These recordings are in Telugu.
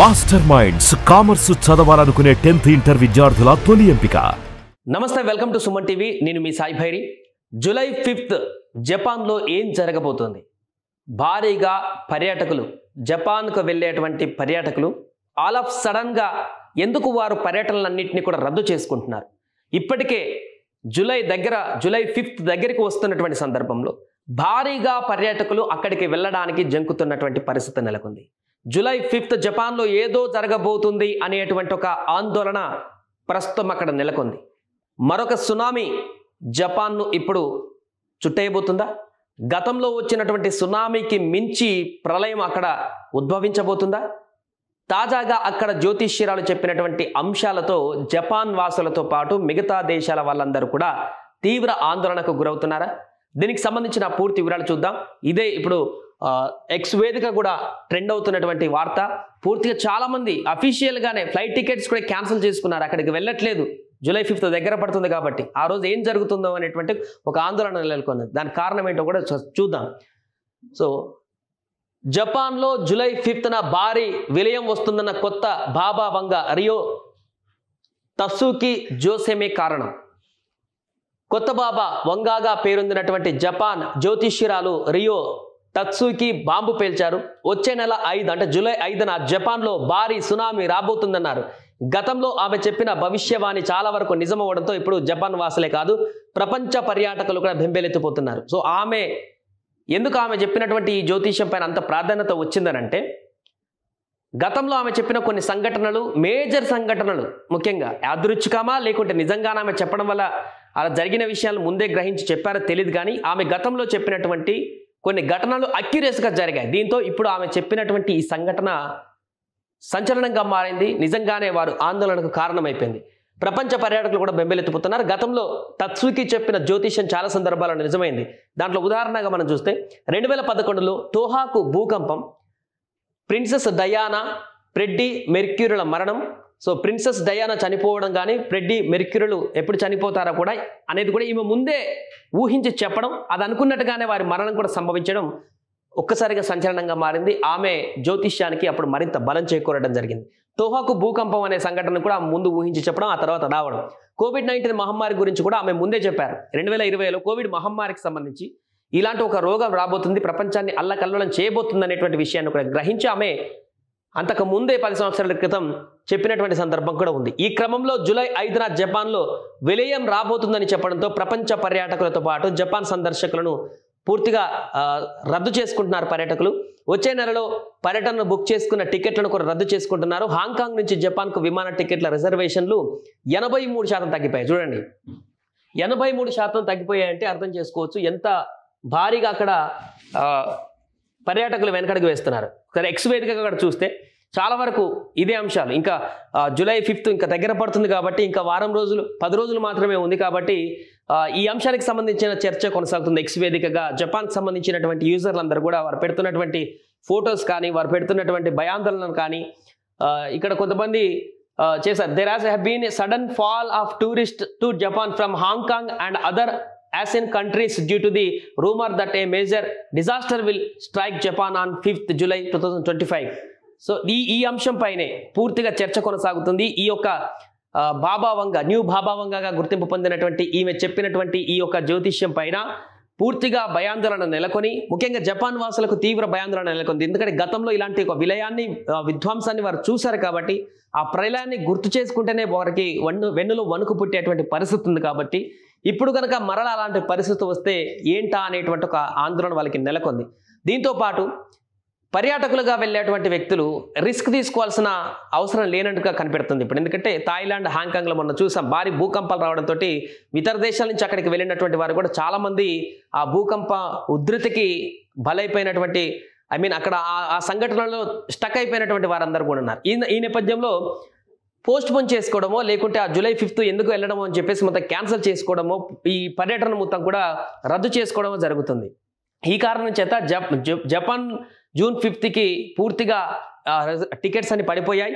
మాస్టర్ మైండ్స్ కామర్స్ చదవాలనుకునే 10th ఇంటర్ విద్యార్థుల తొలి ఎంపిక. నమస్తే, వెల్కమ్ టు సుమన్ టీవీ. నేను మీ సాయి భైరి. జూలై 5th జపాన్లో ఏం జరగబోతోంది? భారీగా పర్యాటకులు, జపాన్కు వెళ్ళేటువంటి పర్యాటకులు ఆల్ ఆఫ్ సడన్గా ఎందుకు వారు పర్యటనలన్నింటినీ కూడా రద్దు చేసుకుంటున్నారు? ఇప్పటికే జూలై 5th దగ్గరికి వస్తున్నటువంటి సందర్భంలో భారీగా పర్యాటకులు అక్కడికి వెళ్ళడానికి జంకుతున్నటువంటి పరిస్థితి నెలకొంది. జూలై 5th జపాన్లో ఏదో జరగబోతుంది అనేటువంటి ఒక ఆందోళన ప్రస్తుతం అక్కడ నెలకొంది. మరొక సునామీ జపాన్ను ఇప్పుడు చుట్టేయబోతుందా? గతంలో వచ్చినటువంటి సునామీకి మించి ప్రళయం అక్కడ ఉద్భవించబోతుందా? తాజాగా అక్కడ జ్యోతిష్యురాలు చెప్పినటువంటి అంశాలతో జపాన్ వాసులతో పాటు మిగతా దేశాల వాళ్ళందరూ కూడా తీవ్ర ఆందోళనకు గురవుతున్నారా? దీనికి సంబంధించిన పూర్తి వివరాలు చూద్దాం. ఇదే ఇప్పుడు ఎక్స్ వేదిక కూడా ట్రెండ్ అవుతున్నటువంటి వార్త. పూర్తిగా చాలామంది అఫీషియల్గానే ఫ్లైట్ టికెట్స్ కూడా క్యాన్సిల్ చేసుకున్నారు, అక్కడికి వెళ్ళట్లేదు. జూలై 5th దగ్గర పడుతుంది కాబట్టి ఆ రోజు ఏం జరుగుతుందో అనేటువంటి ఒక ఆందోళన నెలకొన్నది. దానికి కారణం ఏంటో కూడా చూద్దాం. సో జపాన్లో జూలై 5th భారీ విలయం వస్తుందన్న కొత్త బాబా వంగ రియో తత్సుకి జోసెమే కారణం. కొత్త బాబా వంగాగా పేరొందినటువంటి జపాన్ జ్యోతిష్యురాలు రియో తత్సుకి బాంబు పేల్చారు. వచ్చే నెల 5 అంటే జూలై 5న జపాన్లో భారీ సునామీ రాబోతుందన్నారు. గతంలో ఆమె చెప్పిన భవిష్యవాణి చాలా వరకు నిజమవడంతో ఇప్పుడు జపాన్ వాసులే కాదు, ప్రపంచ పర్యాటకులు కూడా బెంబేలెత్తిపోతున్నారు. సో ఎందుకు ఆమె చెప్పినటువంటి ఈ జ్యోతిష్యం పైన అంత ప్రాధాన్యత వచ్చిందనంటే, గతంలో ఆమె చెప్పిన కొన్ని సంఘటనలు, మేజర్ సంఘటనలు, ముఖ్యంగా యాదృచ్ఛికమా లేకుంటే నిజంగానే ఆమె చెప్పడం వల్ల అలా జరిగిన విషయాలు ముందే గ్రహించి చెప్పారో తెలియదు, కానీ ఆమె గతంలో చెప్పినటువంటి కొన్ని ఘటనలు అక్యురేట్గా జరిగాయి. దీంతో ఇప్పుడు ఆమె చెప్పినటువంటి ఈ సంఘటన సంచలనంగా మారింది. నిజంగానే వారు ఆందోళనకు కారణమైపోయింది. ప్రపంచ పర్యాటకులు కూడా బెంబేలెత్తిపోతున్నారు. గతంలో తత్సుకి చెప్పిన జ్యోతిష్యం చాలా సందర్భాల్లో నిజమైంది. దాంట్లో ఉదాహరణగా మనం చూస్తే 2011లో తోహాకు భూకంపం, ప్రిన్సెస్ డయానా, ఫ్రెడ్డీ మెర్క్యూరీల మరణం. సో ప్రిన్సెస్ డయానా చనిపోవడం కానీ, ఫ్రెడ్డీ మెర్క్యూరీలు ఎప్పుడు చనిపోతారో కూడా అనేది కూడా ఈమె ముందే ఊహించి చెప్పడం, అది అనుకున్నట్టుగానే వారి మరణం కూడా సంభవించడం ఒక్కసారిగా సంచలనంగా మారింది. ఆమె జ్యోతిష్యానికి అప్పుడు మరింత బలం చేకూరడం జరిగింది. తోహాకు భూకంపం అనే సంఘటన కూడా ముందు ఊహించి చెప్పడం, ఆ తర్వాత రావడం. కోవిడ్-19 మహమ్మారి గురించి కూడా ఆమె ముందే చెప్పారు. 2020లో కోవిడ్ మహమ్మారికి సంబంధించి ఇలాంటి ఒక రోగం రాబోతుంది, ప్రపంచాన్ని అల్లకల్లోలం చేయబోతుంది అనేటువంటి విషయాన్ని కూడా గ్రహించి ఆమె అంతకు ముందే 10 సంవత్సరాల క్రితం చెప్పినటువంటి సందర్భం కూడా ఉంది. ఈ క్రమంలో జూలై 5న జపాన్లో విలయం రాబోతుందని చెప్పడంతో ప్రపంచ పర్యాటకులతో పాటు జపాన్ సందర్శకులను పూర్తిగా రద్దు చేసుకుంటున్నారు పర్యాటకులు. వచ్చే నెలలో పర్యటనను బుక్ చేసుకున్న టికెట్లను కూడా రద్దు చేసుకుంటున్నారు. హాంకాంగ్ నుంచి జపాన్కు విమాన టికెట్ల రిజర్వేషన్లు 83% తగ్గిపోయాయి. చూడండి, 83% తగ్గిపోయాయంటే అర్థం చేసుకోవచ్చు ఎంత భారీగా అక్కడ పర్యాటకులు వెనకడుగు వేస్తున్నారు. సరే, ఎక్స్ వేదికగా అక్కడ చూస్తే చాలా వరకు ఇదే అంశాలు. ఇంకా జూలై 5th ఇంకా దగ్గర పడుతుంది కాబట్టి ఇంకా 10 రోజులు మాత్రమే ఉంది కాబట్టి ఈ అంశానికి సంబంధించిన చర్చ కొనసాగుతుంది. ఎక్స్ వేదికగా జపాన్కి సంబంధించినటువంటి యూజర్లందరూ కూడా వారు పెడుతున్నటువంటి ఫొటోస్ కానీ, వారు పెడుతున్నటువంటి భయాందోళనలు కానీ ఇక్కడ కొంతమంది చేశారు. There has been a sudden fall of tourist to Japan from Hong Kong and other Asian countries due to the rumor that a major disaster will strike Japan on 5th July 2025. So ఈ అంశం పైనే పూర్తిగా చర్చ కొనసాగుతుంది. ఈ యొక్క బాబా వంగ, న్యూ బాబా వంగగా గుర్తింపు పొందినటువంటి ఈమె చెప్పినటువంటి ఈ యొక్క జ్యోతిష్యం పైన పూర్తిగా భయాందోళన నెలకొని, ముఖ్యంగా జపాన్ వాసులకు తీవ్ర భయాందోళన నెలకొంది. ఎందుకంటే గతంలో ఇలాంటి ఒక విలయాన్ని, విధ్వంసాన్ని వారు చూశారు కాబట్టి ఆ ప్రళయాన్ని గుర్తు చేసుకుంటేనే వారికి వెన్నులో వణుకు పుట్టేటువంటి పరిస్థితి ఉంది. కాబట్టి ఇప్పుడు కనుక మరలా అలాంటి పరిస్థితి వస్తే ఏంటా అనేటువంటి ఒక ఆందోళన వాళ్ళకి నెలకొంది. దీంతో పాటు పర్యాటకులుగా వెళ్ళేటువంటి వ్యక్తులు రిస్క్ తీసుకోవాల్సిన అవసరం లేనట్టుగా కనిపెడుతుంది ఇప్పుడు. ఎందుకంటే థాయిలాండ్, హాంకాంగ్లో మొన్న చూసాం, భారీ భూకంపాలు రావడంతో ఇతర దేశాల నుంచి అక్కడికి వెళ్ళినటువంటి వారు కూడా చాలామంది ఆ భూకంప ఉధృతికి బలైపోయినటువంటి, అక్కడ ఆ సంఘటనలో స్టక్ అయిపోయినటువంటి వారందరూ కూడా ఉన్నారు. ఈ నేపథ్యంలో పోస్ట్ పోన్ చేసుకోవడమో లేకుంటే ఆ జూలై 5th ఎందుకు వెళ్ళడమో అని చెప్పేసి మొత్తం క్యాన్సిల్ చేసుకోవడమో, ఈ పర్యటన మొత్తం కూడా రద్దు చేసుకోవడమో జరుగుతుంది. ఈ కారణం చేత జపాన్ జూన్ 5th పూర్తిగా టికెట్స్ అన్ని పడిపోయాయి.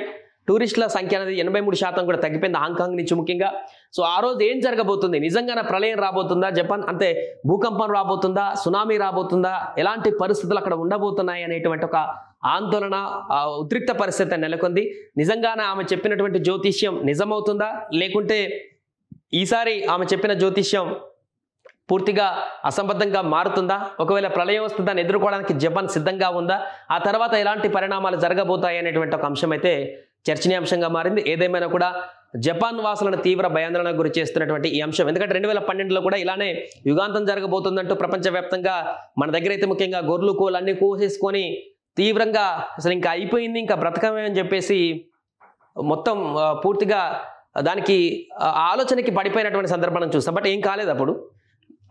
టూరిస్టుల సంఖ్య అనేది 83% కూడా తగ్గిపోయింది హాంకాంగ్ నుంచి ముఖ్యంగా. సో ఆ రోజు ఏం జరగబోతుంది? నిజంగానే ప్రళయం రాబోతుందా? జపాన్ అంటే భూకంపం రాబోతుందా? సునామీ రాబోతుందా? ఎలాంటి పరిస్థితులు అక్కడ ఉండబోతున్నాయి అనేటువంటి ఒక ఆందోళన ఉద్రిక్త పరిస్థితి నెలకొంది. నిజంగానే ఆమె చెప్పినటువంటి జ్యోతిష్యం నిజమవుతుందా, లేకుంటే ఈసారి ఆమె చెప్పిన జ్యోతిష్యం పూర్తిగా అసంబద్ధంగా మారుతుందా? ఒకవేళ ప్రళయం వస్తే దాన్ని ఎదుర్కోవడానికి జపాన్ సిద్ధంగా ఉందా? ఆ తర్వాత ఎలాంటి పరిణామాలు జరగబోతాయి అనేటువంటి ఒక అంశం అయితే చర్చనీయాంశంగా మారింది. ఏదేమైనా కూడా జపాన్ వాసులను తీవ్ర భయాందోళనకు గురి చేస్తున్నటువంటి ఈ అంశం, ఎందుకంటే 2012లో కూడా ఇలానే యుగాంతం జరగబోతుందంటూ ప్రపంచవ్యాప్తంగా మన దగ్గర అయితే ముఖ్యంగా గొర్రెలు కోళ్ళు అన్ని కోసేసుకొని తీవ్రంగా అసలు ఇంకా అయిపోయింది, ఇంకా బ్రతకమే అని చెప్పేసి మొత్తం పూర్తిగా దానికి ఆలోచనకి పడిపోయినటువంటి సందర్భాన్ని చూస్తాం. బట్ ఏం కాలేదు అప్పుడు.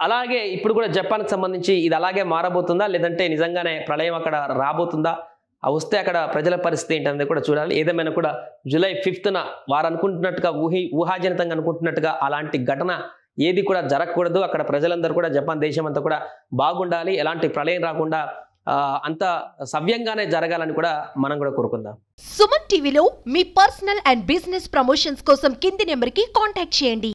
అలాగే ఇప్పుడు కూడా జపాన్కి సంబంధించి ఇది అలాగే మారబోతుందా, లేదంటే నిజంగానే ప్రళయం అక్కడ రాబోతుందా, వస్తే అక్కడ ప్రజల పరిస్థితి ఏంటనేది కూడా చూడాలి. ఏదేమైనా కూడా జూలై 5న వారు అనుకుంటున్నట్టుగా ఊహాజనితంగా అనుకుంటున్నట్టుగా అలాంటి ఘటన ఏది కూడా జరగకూడదు. అక్కడ ప్రజలందరూ కూడా జపాన్ దేశం అంతా కూడా బాగుండాలి, ఎలాంటి ప్రళయం రాకుండా అంత సవ్యంగానే జరగాలని కూడా మనం కూడా కోరుకుందాం. సుమన్ టీవీలో మీ పర్సనల్ అండ్ బిజినెస్ ప్రమోషన్స్ కోసం కింది నెంబర్కి కాంటాక్ట్ చేయండి.